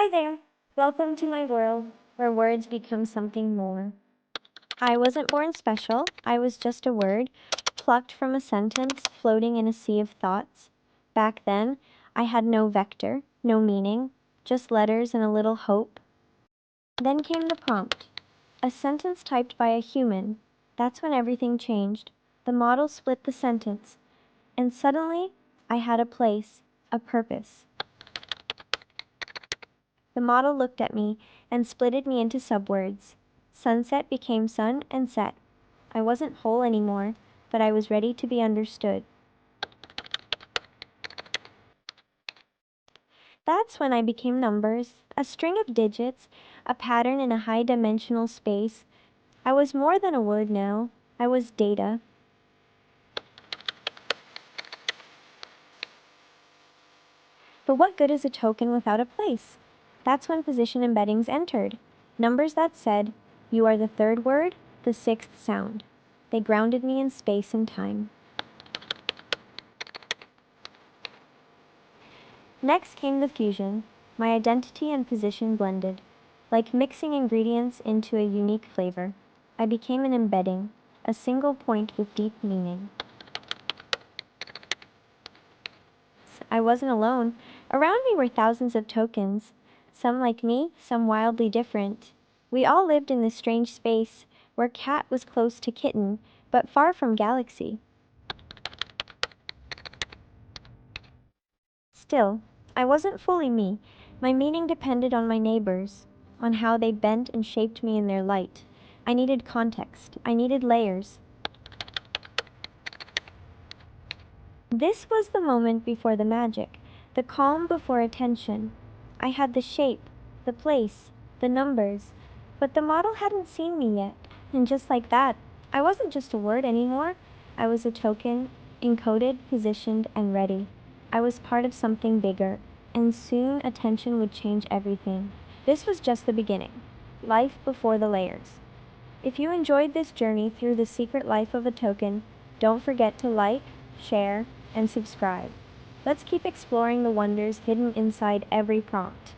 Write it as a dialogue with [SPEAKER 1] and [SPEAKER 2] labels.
[SPEAKER 1] Hi there. Welcome to my world, where words become something more. I wasn't born special, I was just a word, plucked from a sentence floating in a sea of thoughts. Back then, I had no vector, no meaning, just letters and a little hope. Then came the prompt, a sentence typed by a human. That's when everything changed. The model split the sentence, and suddenly, I had a place, a purpose. The model looked at me and splitted me into subwords. Sunset became sun and set. I wasn't whole anymore, but I was ready to be understood. That's when I became numbers, a string of digits, a pattern in a high-dimensional space. I was more than a word now. I was data. But what good is a token without a place? That's when position embeddings entered. Numbers that said, you are the third word, the sixth sound. They grounded me in space and time. Next came the fusion. My identity and position blended. Like mixing ingredients into a unique flavor. I became an embedding, a single point with deep meaning. I wasn't alone. Around me were thousands of tokens. Some like me, some wildly different. We all lived in this strange space where cat was close to kitten, but far from galaxy. Still, I wasn't fully me. My meaning depended on my neighbors, on how they bent and shaped me in their light. I needed context. I needed layers. This was the moment before the magic, the calm before attention. I had the shape, the place, the numbers, but the model hadn't seen me yet. And just like that, I wasn't just a word anymore. I was a token, encoded, positioned, and ready. I was part of something bigger, and soon attention would change everything. This was just the beginning. Life before the layers. If you enjoyed this journey through the secret life of a token, don't forget to like, share, and subscribe. Let's keep exploring the wonders hidden inside every prompt.